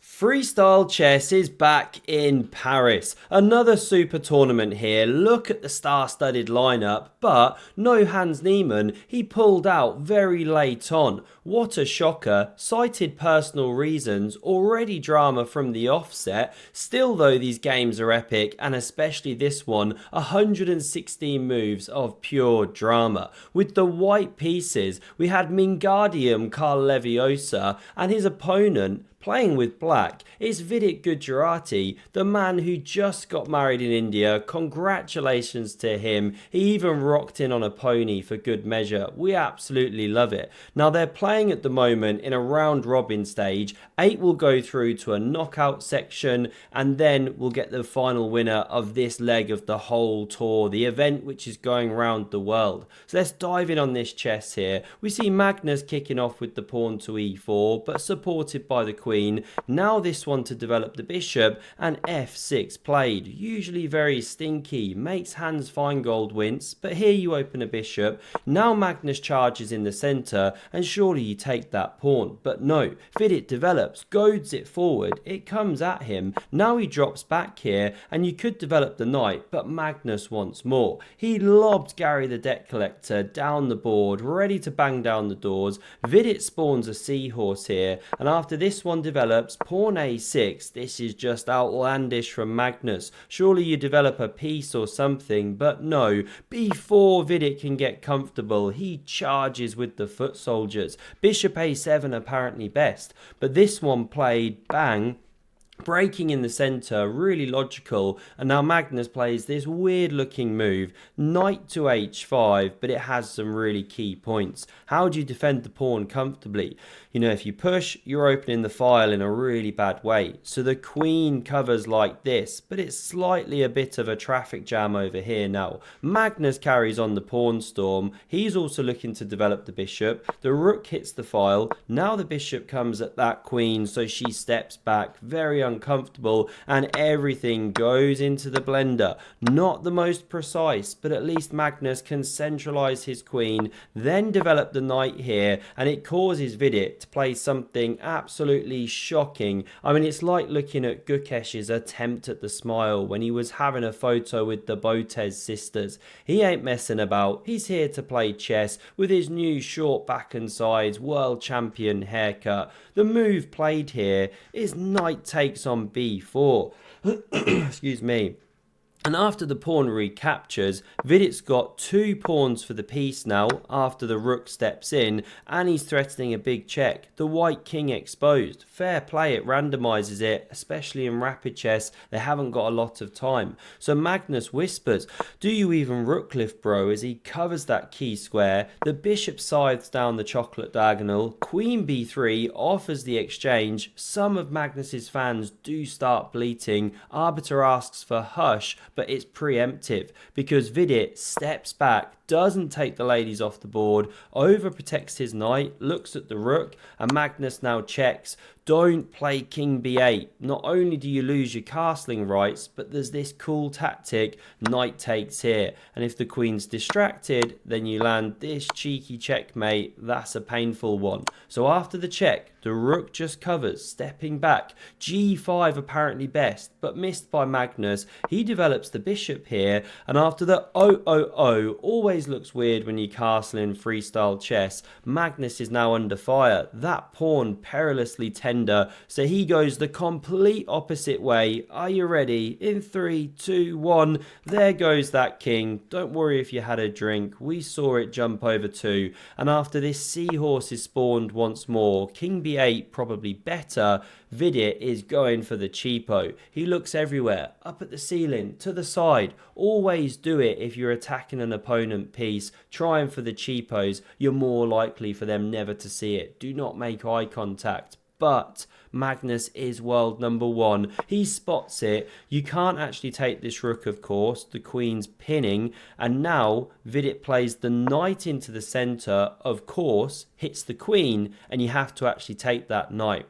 Freestyle chess is back in Paris. Another super tournament here. Look at the star-studded lineup, but no Hans Niemann. He pulled out very late on. What a shocker. Cited personal reasons, already drama from the offset. Still though, these games are epic, and especially this one, 116 moves of pure drama. With the white pieces, we had Wingardium Carl Leviosa, and his opponent playing with black is Vidit Gujarati, the man who just got married in India. Congratulations to him. He even rocked in on a pony for good measure. We absolutely love it. Now they're playing at the moment in a round robin stage. 8 will go through to a knockout section, and then we'll get the final winner of this leg of the whole tour, the event which is going round the world. So let's dive in on this chess here. We see Magnus kicking off with the pawn to e4, but supported by the queen. Now this one to develop the bishop, and f6 played. Usually very stinky, makes Hans Feingold wince, but here you open a bishop. Now Magnus charges in the centre, and surely you take that pawn. But no, Vidit develops, goads it forward, it comes at him. Now he drops back here, and you could develop the knight, but Magnus wants more. He lobbed Gary the debt collector down the board, ready to bang down the doors. Vidit spawns a seahorse here, and after this one develops, pawn a6. This is just outlandish from Magnus. Surely you develop a piece or something, but no. Before Vidit can get comfortable, he charges with the foot soldiers. Bishop a7 apparently best, but this one played bang, breaking in the centre, really logical. And now Magnus plays this weird looking move, knight to h5, but it has some really key points. How do you defend the pawn comfortably? You know, if you push, you're opening the file in a really bad way. So the queen covers like this, but it's slightly a bit of a traffic jam over here now. Magnus carries on the pawn storm. He's also looking to develop the bishop. The rook hits the file. Now the bishop comes at that queen, so she steps back, very uncomfortable, and everything goes into the blender. Not the most precise, but at least Magnus can centralize his queen, then develop the knight here, and it causes Vidit to play something absolutely shocking. I mean, it's like looking at Gukesh's attempt at the smile when he was having a photo with the Botez sisters. He ain't messing about. He's here to play chess with his new short back and sides world champion haircut. The move played here is knight takes on b4. Excuse me. And after the pawn recaptures, Vidit's got 2 pawns for the piece now after the rook steps in, and he's threatening a big check. The white king exposed. Fair play, it randomizes it, especially in rapid chess. They haven't got a lot of time. So Magnus whispers, do you even rook lift, bro, as he covers that key square. The bishop scythes down the chocolate diagonal. Queen b3 offers the exchange. Some of Magnus's fans do start bleating. Arbiter asks for hush, but it's preemptive because Vidit steps back, doesn't take the ladies off the board, overprotects his knight, looks at the rook, and Magnus now checks. Don't play king b8. Not only do you lose your castling rights, but there's this cool tactic, knight takes here. And if the queen's distracted, then you land this cheeky checkmate. That's a painful one. So after the check, the rook just covers, stepping back. g5 apparently best, but missed by Magnus. He develops the bishop here, and after the always looks weird when you castle in freestyle chess. Magnus is now under fire. That pawn perilously tender, so he goes the complete opposite way. Are you ready? In 3, 2, 1. There goes that king. Don't worry if you had a drink. We saw it jump over 2. And after this, seahorse is spawned once more. King b8 probably better. Vidit is going for the cheapo. He looks everywhere, up at the ceiling, to the side. Always do it if you're attacking an opponent piece, trying for the cheapos. You're more likely for them never to see it. Do not make eye contact. But Magnus is world number 1. He spots it. You can't actually take this rook, of course. The queen's pinning. And now Vidit plays the knight into the centre, of course, hits the queen, and you have to actually take that knight.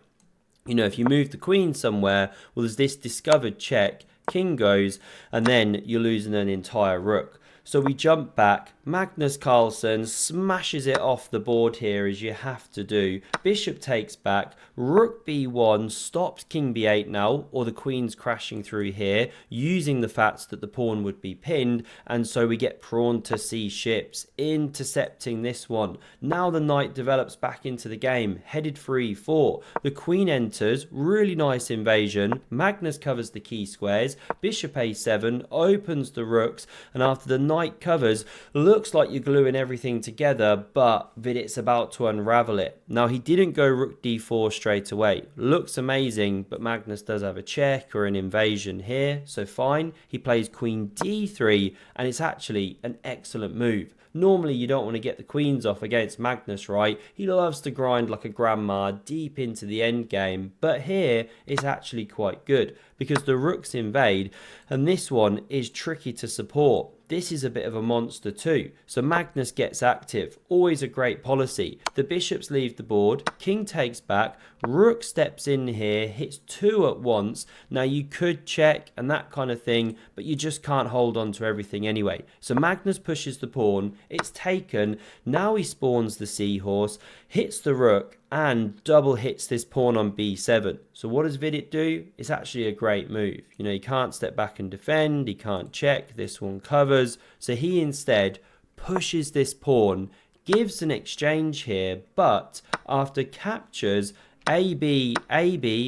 You know, if you move the queen somewhere, well, there's this discovered check. King goes, and then you're losing an entire rook. So we jump back. Magnus Carlsen smashes it off the board here, as you have to do. Bishop takes back. Rook b1 stops king b8 now, or the queen's crashing through here, using the fact that the pawn would be pinned, and so we get pawn to c ships, intercepting this one. Now the knight develops back into the game, headed for e4. The queen enters, really nice invasion. Magnus covers the key squares. Bishop a7 opens the rooks, and after the knight covers, looks like you're gluing everything together, but Vidit's about to unravel it. Now he didn't go rook d4 straight away. Looks amazing, but Magnus does have a check or an invasion here, so fine. He plays queen d3, and it's actually an excellent move. Normally you don't want to get the queens off against Magnus, right? He loves to grind like a grandma deep into the endgame, but here it's actually quite good because the rooks invade, and this one is tricky to support. This is a bit of a monster too. So Magnus gets active. Always a great policy. The bishops leave the board. King takes back. Rook steps in here. Hits two at once. Now you could check and that kind of thing, but you just can't hold on to everything anyway. So Magnus pushes the pawn. It's taken. Now he spawns the seahorse. Hits the rook and double hits this pawn on b7. So what does Vidit do? It's actually a great move. You know, he can't step back and defend. He can't check. This one covers. So he instead pushes this pawn, gives an exchange here, but after captures AB,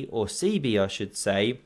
or CB I should say,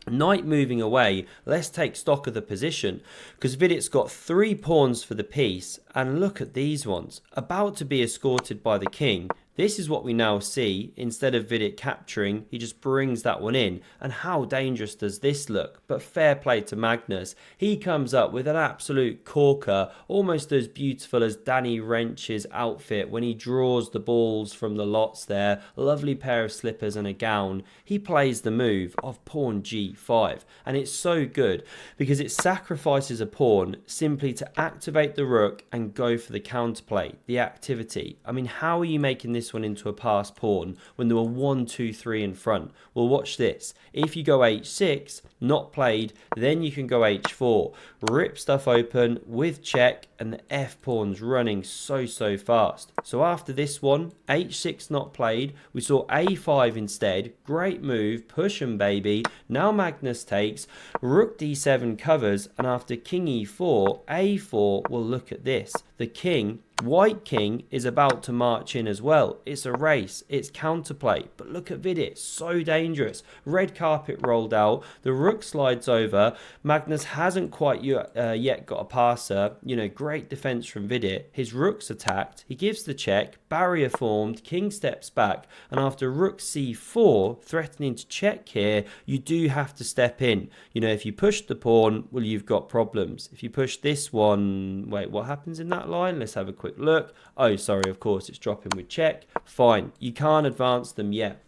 knight moving away, let's take stock of the position, because Vidit's got 3 pawns for the piece, and look at these ones, about to be escorted by the king. This is what we now see. Instead of Vidit capturing, he just brings that one in. And how dangerous does this look? But fair play to Magnus. He comes up with an absolute corker, almost as beautiful as Danny Wrench's outfit when he draws the balls from the lots there. A lovely pair of slippers and a gown. He plays the move of pawn g5. And it's so good because it sacrifices a pawn simply to activate the rook and go for the counterplay, the activity. I mean, how are you making this one into a passed pawn when there were 1, 2, 3 in front? Well, watch this. If you go h6, not played, then you can go h4, rip stuff open with check, and the f pawn's running so fast. So after this one, h6 not played, we saw a5 instead. Great move, push 'em baby. Now Magnus takes, rook d7 covers, and after king e4, a4, well, look at this. The king, white king, is about to march in as well. It's a race, it's counterplay, but look at Vidit, so dangerous. Red carpet rolled out, the rook slides over. Magnus hasn't quite yet got a passer. You know, great defense from Vidit. His rook's attacked, he gives the check, barrier formed, king steps back, and after rook c4, threatening to check here, you do have to step in. You know, if you push the pawn, well, you've got problems. If you push this one, wait, what happens in that line? Let's have a quick look. Oh, sorry, of course, it's dropping with check. Fine, you can't advance them yet.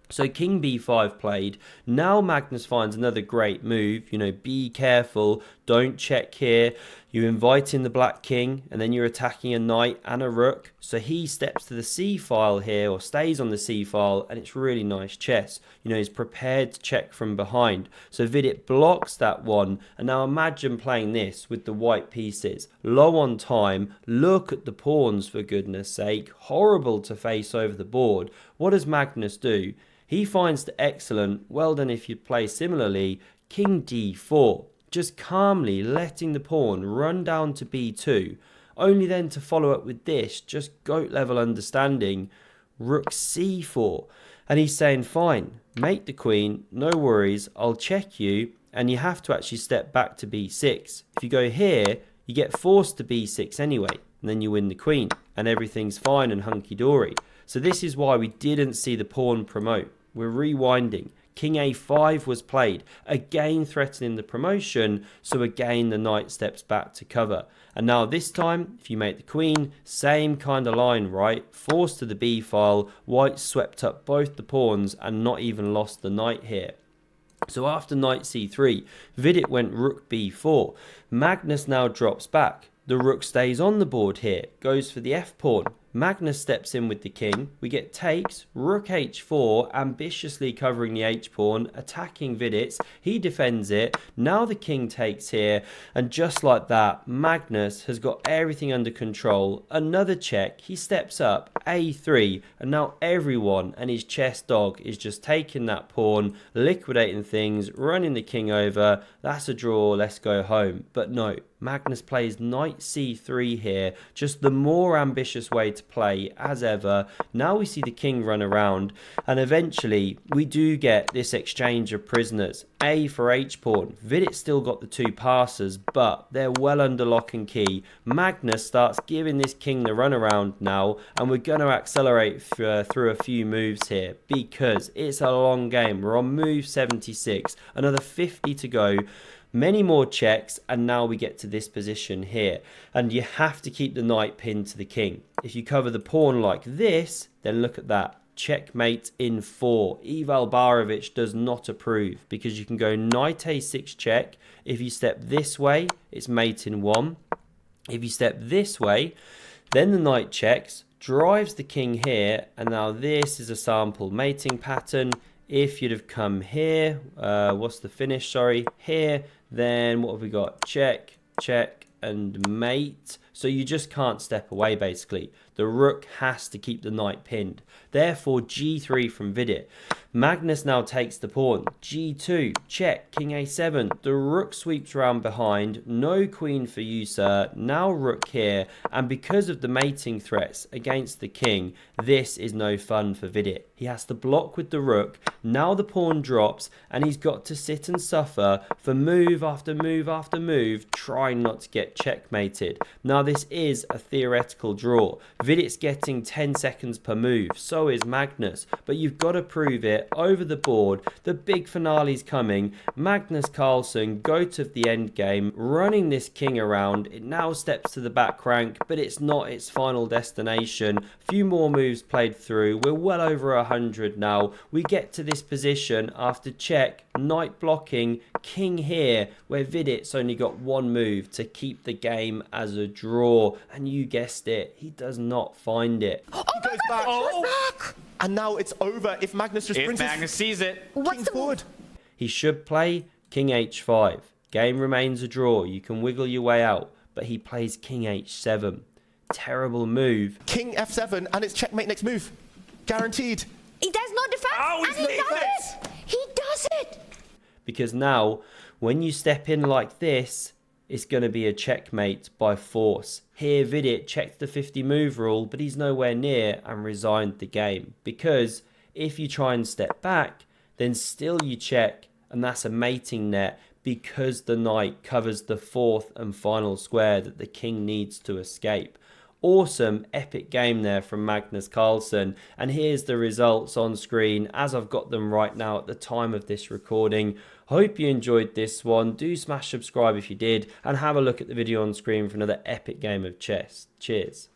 So king b5 played. Now Magnus finds another great move. You know, be careful. Don't check here. You invite in the black king, and then you're attacking a knight and a rook. So he steps to the c file here, or stays on the c file, and it's really nice chess. You know, he's prepared to check from behind. So Vidit blocks that one. And now imagine playing this with the white pieces. Low on time. Look at the pawns, for goodness sake. Horrible to face over the board. What does Magnus do? He finds the excellent, well done if you play similarly, king d4, just calmly letting the pawn run down to b2, only then to follow up with this, just goat level understanding, rook c4. And he's saying, fine, make the queen, no worries, I'll check you, and you have to actually step back to b6. If you go here, you get forced to b6 anyway, and then you win the queen, and everything's fine and hunky-dory. So this is why we didn't see the pawn promote. We're rewinding. King a5 was played, again threatening the promotion, so again the knight steps back to cover. And now this time, if you make the queen, same kind of line, right? Forced to the b file, white swept up both the pawns and not even lost the knight here. So after knight c3, Vidit went rook b4. Magnus now drops back. The rook stays on the board here, goes for the f pawn. Magnus steps in with the king. We get takes, rook h4, ambitiously covering the h-pawn, attacking Vidits. He defends it. Now the king takes here, and just like that, Magnus has got everything under control. Another check. He steps up, a3, and now everyone and his chess dog is just taking that pawn, liquidating things, running the king over. That's a draw. Let's go home. But no, Magnus plays knight c3 here, just the more ambitious way to play as ever. Now we see the king run around, and eventually we do get this exchange of prisoners. A for h-pawn. Vidit still got the two passes, but they're well under lock and key. Magnus starts giving this king the run around now, and we're going to accelerate through a few moves here because it's a long game. We're on move 76, another 50 to go. Many more checks, and now we get to this position here, and you have to keep the knight pinned to the king. If you cover the pawn like this, then look at that. Checkmate in 4. Eval Barovich does not approve because you can go knight a6 check. If you step this way, it's mate in 1. If you step this way, then the knight checks, drives the king here, and now this is a sample mating pattern. If you'd have come here, what's the finish? Sorry, here, then what have we got? Check, check, and mate. So you just can't step away, basically. The rook has to keep the knight pinned. Therefore, g3 from Vidit. Magnus now takes the pawn. g2, check, king a7. The rook sweeps around behind. No queen for you, sir. Now rook here. And because of the mating threats against the king, this is no fun for Vidit. He has to block with the rook. Now the pawn drops, and he's got to sit and suffer for move after move after move, trying not to get checkmated. Now this is a theoretical draw. Vidit's getting 10 seconds per move, so is Magnus, but you've got to prove it over the board. The big finale's coming. Magnus Carlsen, goat of the endgame, running this king around. It now steps to the back rank, but it's not its final destination. Few more moves played through. We're well over 100 now. We get to this position after check, knight blocking, king here, where Vidit's only got one move to keep the game as a draw, and you guessed it, he does not find it. He goes back. Oh. And now it's over if Magnus just brings Magnus sees it. king forward. He should play king h5. Game remains a draw. You can wiggle your way out, but he plays king h7. Terrible move. King f7, and it's checkmate next move. Guaranteed. He does not defend, Oh, and he's he does defense. it! He does it! Because now, when you step in like this, it's going to be a checkmate by force. Here, Vidit checked the 50 move rule, but he's nowhere near and resigned the game. Because if you try and step back, then still you check, and that's a mating net because the knight covers the fourth and final square that the king needs to escape. Awesome, epic game there from Magnus Carlsen, and here's the results on screen as I've got them right now at the time of this recording. Hope you enjoyed this one. Do smash subscribe if you did, and have a look at the video on screen for another epic game of chess. Cheers.